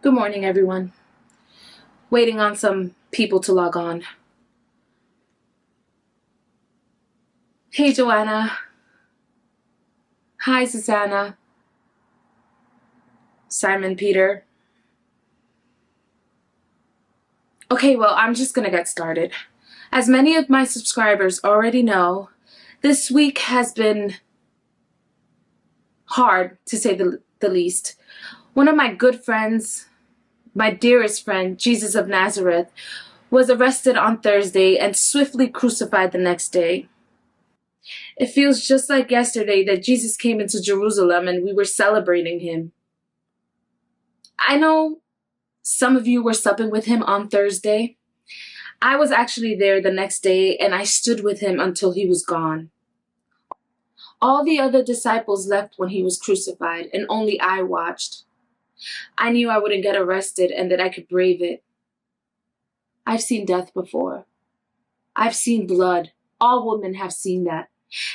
Good morning, everyone. Waiting on some people to log on. Hey, Joanna. Hi, Susanna. Simon Peter. Okay, well, I'm just gonna get started. As many of my subscribers already know, this week has been hard, to say the least. One of my good friends, my dearest friend, Jesus of Nazareth, was arrested on Thursday and swiftly crucified the next day. It feels just like yesterday that Jesus came into Jerusalem and we were celebrating him. I know some of you were supping with him on Thursday. I was actually there the next day and I stood with him until he was gone. All the other disciples left when he was crucified and only I watched. I knew I wouldn't get arrested and that I could brave it. I've seen death before. I've seen blood. All women have seen that.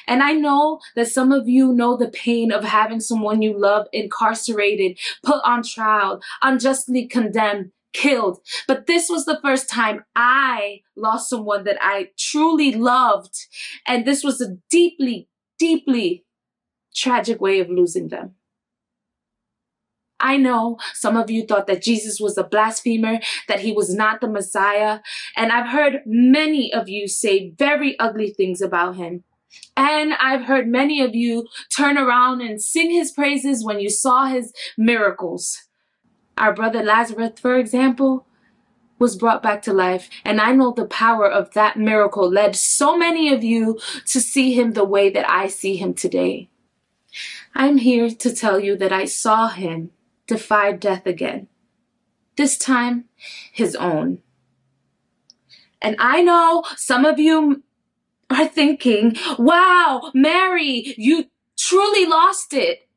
And I know that some of you know the pain of having someone you love incarcerated, put on trial, unjustly condemned, killed. But this was the first time I lost someone that I truly loved. And this was a deeply, deeply tragic way of losing them. I know some of you thought that Jesus was a blasphemer, that he was not the Messiah. And I've heard many of you say very ugly things about him. And I've heard many of you turn around and sing his praises when you saw his miracles. Our brother Lazarus, for example, was brought back to life. And I know the power of that miracle led so many of you to see him the way that I see him today. I'm here to tell you that I saw him defy death again. This time, his own. And I know some of you are thinking, wow, Mary, you truly lost it.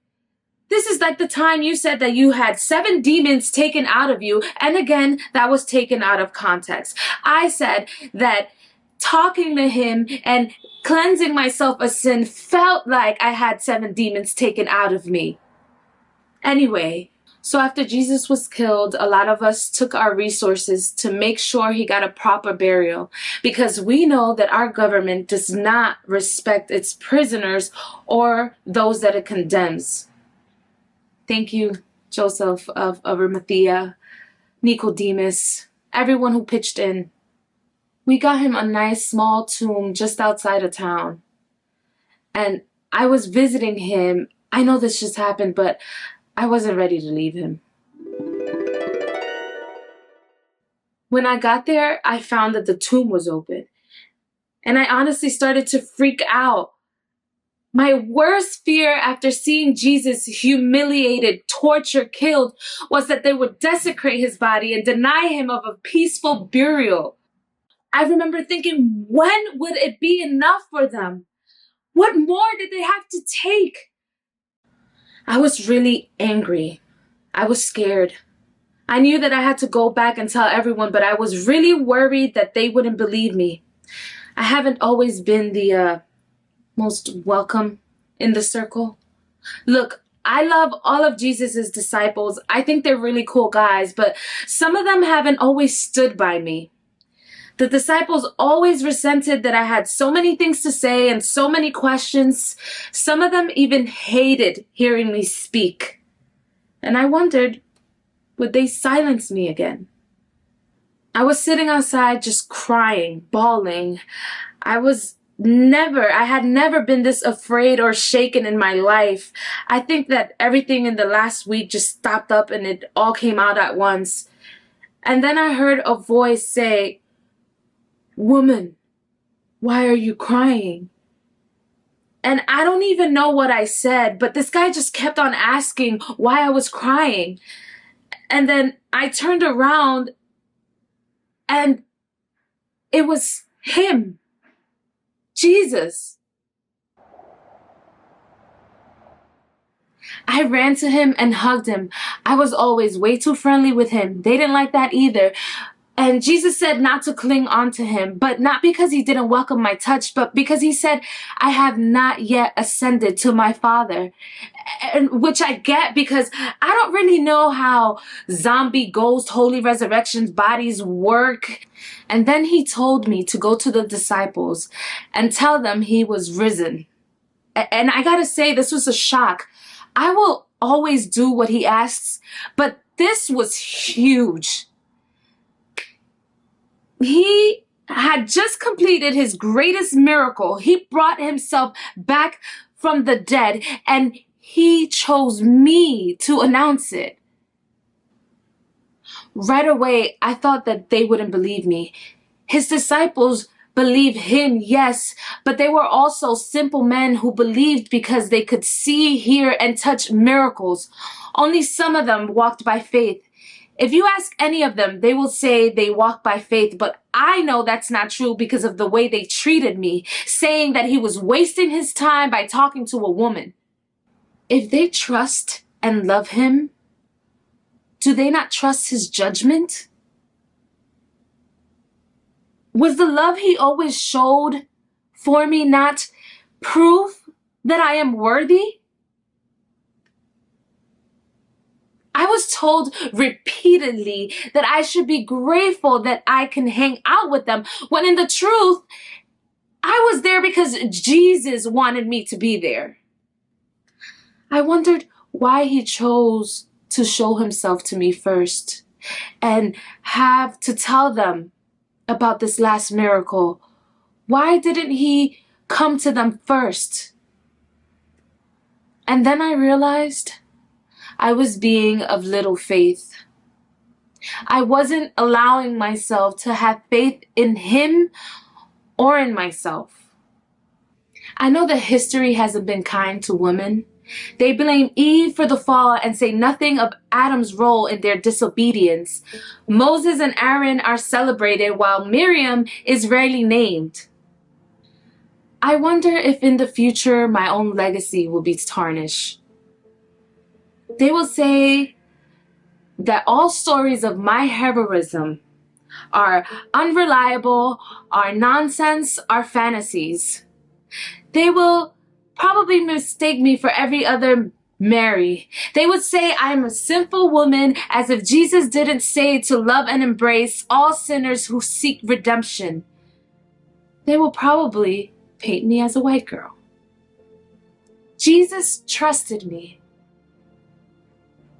This is like the time you said that you had 7 demons taken out of you. And again, that was taken out of context. I said that talking to him and cleansing myself of sin felt like I had 7 demons taken out of me. Anyway, so after Jesus was killed, a lot of us took our resources to make sure he got a proper burial because we know that our government does not respect its prisoners or those that it condemns. Thank you, Joseph of Arimathea, Nicodemus, everyone who pitched in. We got him a nice small tomb just outside of town. And I was visiting him. I know this just happened, but I wasn't ready to leave him. When I got there, I found that the tomb was open. And I honestly started to freak out. My worst fear after seeing Jesus humiliated, tortured, killed was that they would desecrate his body and deny him of a peaceful burial. I remember thinking, when would it be enough for them? What more did they have to take? I was really angry. I was scared. I knew that I had to go back and tell everyone, but I was really worried that they wouldn't believe me. I haven't always been the most welcome in the circle. Look, I love all of Jesus's disciples. I think they're really cool guys, but some of them haven't always stood by me. The disciples always resented that I had so many things to say and so many questions. Some of them even hated hearing me speak. And I wondered, would they silence me again? I was sitting outside just crying, bawling. I had never been this afraid or shaken in my life. I think that everything in the last week just stopped up and it all came out at once. And then I heard a voice say, "Woman, why are you crying?" And I don't even know what I said, but this guy just kept on asking why I was crying. And then I turned around and it was him, Jesus. I ran to him and hugged him. I was always way too friendly with him. They didn't like that either. And Jesus said not to cling on to him, but not because he didn't welcome my touch, but because he said, I have not yet ascended to my Father. And which I get because I don't really know how zombie, ghost, holy resurrections bodies work. And then he told me to go to the disciples and tell them he was risen. And I gotta say, this was a shock. I will always do what he asks, but this was huge. He had just completed his greatest miracle. He brought himself back from the dead, and he chose me to announce it. Right away, I thought that they wouldn't believe me. His disciples believed him, yes, but they were also simple men who believed because they could see, hear, and touch miracles. Only some of them walked by faith. If you ask any of them, they will say they walk by faith, but I know that's not true because of the way they treated me, saying that he was wasting his time by talking to a woman. If they trust and love him, do they not trust his judgment? Was the love he always showed for me not proof that I am worthy? I was told repeatedly that I should be grateful that I can hang out with them, when in the truth, I was there because Jesus wanted me to be there. I wondered why he chose to show himself to me first and have to tell them about this last miracle. Why didn't he come to them first? And then I realized I was being of little faith. I wasn't allowing myself to have faith in him or in myself. I know that history hasn't been kind to women. They blame Eve for the fall and say nothing of Adam's role in their disobedience. Moses and Aaron are celebrated while Miriam is rarely named. I wonder if in the future my own legacy will be tarnished. They will say that all stories of my heroism are unreliable, are nonsense, are fantasies. They will probably mistake me for every other Mary. They would say I am a sinful woman, as if Jesus didn't say to love and embrace all sinners who seek redemption. They will probably paint me as a white girl. Jesus trusted me.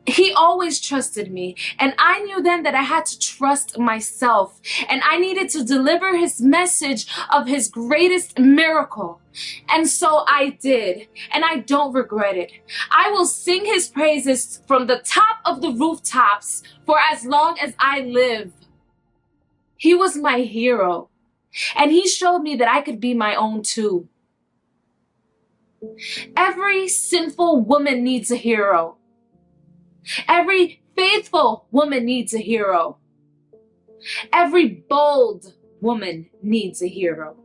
He always trusted me, and I knew then that I had to trust myself, and I needed to deliver his message of his greatest miracle. And so I did, and I don't regret it. I will sing his praises from the top of the rooftops for as long as I live. He was my hero, and he showed me that I could be my own too. Every sinful woman needs a hero. Every faithful woman needs a hero. Every bold woman needs a hero.